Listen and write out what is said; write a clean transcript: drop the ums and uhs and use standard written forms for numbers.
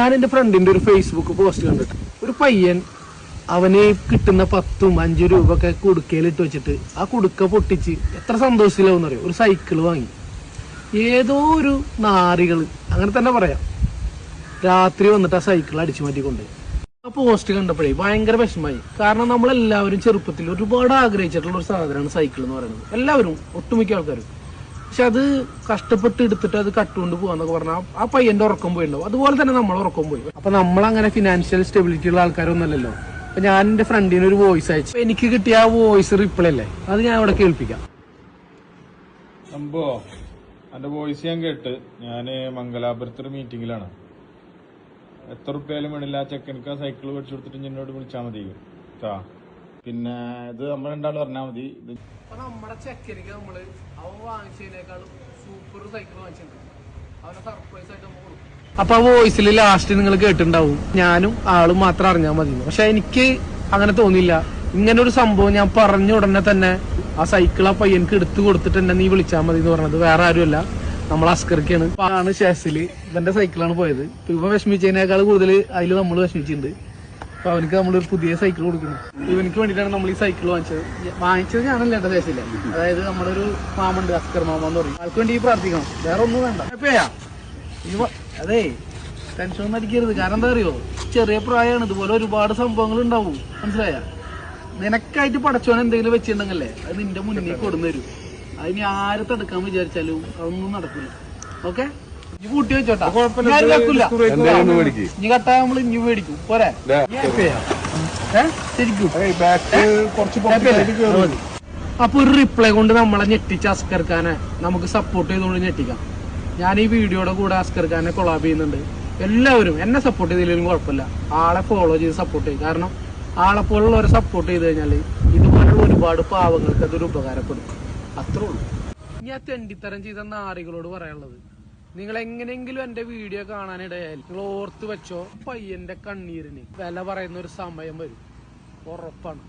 ഞാൻ എന്റെ ഫ്രണ്ടിന്റെ ഒരു ഫേസ്ബുക്ക് പോസ്റ്റ് കണ്ടിട്ട് ഒരു പയ്യൻ അവന് കിട്ടുന്ന 10-5 രൂപ ഒക്കെ കുടുക്കയിലിട്ട് വെച്ചിട്ട് ആ കുടുക്ക പൊട്ടിച്ച് എത്ര സന്തോഷത്തിലാവും അറിയോ, ഒരു സൈക്കിള് വാങ്ങി. ഏതോ ഒരു നാറികള്, അങ്ങനെ തന്നെ പറയാം, രാത്രി വന്നിട്ട് ആ സൈക്കിൾ അടിച്ചു മാറ്റിക്കൊണ്ട്. ആ പോസ്റ്റ് കണ്ടപ്പോഴേ ഭയങ്കര വിഷമമായി. കാരണം നമ്മളെല്ലാവരും ചെറുപ്പത്തിൽ ഒരുപാട് ആഗ്രഹിച്ചിട്ടുള്ള ഒരു സാധനമാണ് സൈക്കിൾ എന്ന് പറയുന്നത്. എല്ലാവരും, ഒട്ടുമിക്ക ആൾക്കാരും. പക്ഷെ അത് കഷ്ടപ്പെട്ട് എടുത്തിട്ട് അത് കട്ടുകൊണ്ട് പോവാന്നൊക്കെ പറഞ്ഞാൽ ആ പയ്യന്റെ ഉറക്കം പോയിട്ടുണ്ടാവും. അതുപോലെ തന്നെ നമ്മൾ ഉറക്കം പോയി. അപ്പൊ നമ്മളങ്ങനെ ഫിനാൻഷ്യൽ സ്റ്റെബിലിറ്റി ഉള്ള ആൾക്കാരൊന്നല്ലല്ലോ. അപ്പൊ ഞാൻ എന്റെ ഫ്രണ്ടിന് ഒരു വോയിസ് അയച്ചു. എനിക്ക് കിട്ടിയ ആ വോയിസ് റിപ്ലൈ അല്ലേ, അത് ഞാൻ ഇവിടെ കേൾപ്പിക്കാം. സംഭവം എന്റെ വോയിസ് ഞാൻ കേട്ട്. ഞാന് മംഗലാപുരത്തൊരു മീറ്റിംഗിലാണ്. എത്ര റുപ്യാലും വേണില്ല ആ ചെക്കനക്ക് ആ സൈക്കിൾ മേടിച്ചു കൊടുത്തിട്ട് എന്നോട് വിളിച്ചാൽ മതി. പിന്നെ ഇത് നമ്മൾ രണ്ടാളും പറഞ്ഞാൽ മതി. ഇത് നമ്മുടെ ചെക്കനിക്ക് നമ്മള് അവൻ വാങ്ങിച്ചതിനേക്കാളും സൂപ്പർ സൈക്കിൾ വാങ്ങിച്ചിട്ടുണ്ട്. അവനെ സർപ്രൈസ് ആയിട്ട് നമ്മൾ കൊടുക്കും. അപ്പൊ ആ വോയിസിൽ ലാസ്റ്റ് നിങ്ങൾ കേട്ടിട്ടുണ്ടാവും ഞാനും ആളും മാത്രം അറിഞ്ഞാൽ മതി. പക്ഷെ എനിക്ക് അങ്ങനെ തോന്നിയില്ല. ഇങ്ങനെ ഒരു സംഭവം ഞാൻ പറഞ്ഞ ഉടനെ തന്നെ ആ സൈക്കിൾ ആ പയ്യനക്ക് എടുത്തു കൊടുത്തിട്ട് എന്നെ നീ വിളിച്ചാൽ മതി എന്ന് പറഞ്ഞത് വേറെ ആരുമല്ല, നമ്മൾ അസ്കർക്കാണ്. ആണ് ഷേസില് ഇവന്റെ സൈക്കിളാണ് പോയത്. ഇവ വിഷമിച്ചതിനേക്കാൾ കൂടുതൽ അതിൽ നമ്മൾ വിഷമിച്ചിട്ടുണ്ട്. അപ്പൊ അവനക്ക് നമ്മളൊരു പുതിയ സൈക്കിൾ കൊടുക്കുന്നു. ഇവനക്ക് വേണ്ടിയിട്ടാണ് നമ്മൾ ഈ സൈക്കിൾ വാങ്ങിച്ചത് ഞാനല്ല എന്റെ ദേശില്ല. അതായത് നമ്മുടെ ഒരു മാമുണ്ട്, അസ്കർ മാമ എന്ന് പറയും. ആൾക്ക് വേണ്ടി പ്രാർത്ഥിക്കണം, വേറെ ഒന്നും വേണ്ട. അതെ, ടെൻഷൻ ഒന്നും അടിക്കരുത്. കാരണം എന്താ അറിയോ, ചെറിയ പ്രായമാണ്, ഇതുപോലെ ഒരുപാട് സംഭവങ്ങൾ ഉണ്ടാവും. മനസ്സിലായ? നിനക്കായിട്ട് പടച്ചോൻ എന്തെങ്കിലും വെച്ചിട്ടുണ്ടെങ്കിലേ അത് നിന്റെ മുന്നിൽ കൊടുന്നു തരും. അതിന് ആരെ തടുക്കാൻ വിചാരിച്ചാലും അതൊന്നും നടക്കില്ല. ഓക്കെ, ഇനി കൂട്ടി വെച്ചോട്ടാ, ഇനി കട്ടാ നമ്മള് ഇനി മേടിക്കും. പോരെ? ശരിക്കും അപ്പൊ ഒരു റിപ്ലൈ കൊണ്ട് നമ്മളെ ഞെട്ടിച്ച അസ്കർ ഖാനെ നമുക്ക് സപ്പോർട്ട് ചെയ്തുകൊണ്ട് ഞെട്ടിക്കാം. ഞാൻ ഈ വീഡിയോയുടെ കൂടെ അസ്കർ ഖാനെ കൊളാബ് ചെയ്യുന്നുണ്ട്. എല്ലാവരും എന്നെ സപ്പോർട്ട് ചെയ്തില്ലെങ്കിലും കുഴപ്പമില്ല, ആളെ ഫോളോ ചെയ്ത് സപ്പോർട്ട് ചെയ്യും. കാരണം ആളെ പോലുള്ളവരെ സപ്പോർട്ട് ചെയ്ത് കഴിഞ്ഞാൽ ഇതുപോലുള്ള ഒരുപാട് പാവങ്ങൾക്ക് അതൊരു ഉപകാരപ്പെടും. അത്രേ ഉള്ളൂ. ഇനി ആ തെണ്ടിത്തരം ചെയ്ത നാറികളോട് പറയാനുള്ളത്, നിങ്ങൾ എങ്ങനെയെങ്കിലും എന്റെ വീഡിയോ കാണാനിടയായാൽ നിങ്ങൾ ഓർത്ത് വെച്ചോ, പയ്യന്റെ കണ്ണീരിന് വില പറയുന്ന ഒരു സമയം വരും, ഉറപ്പാണ്.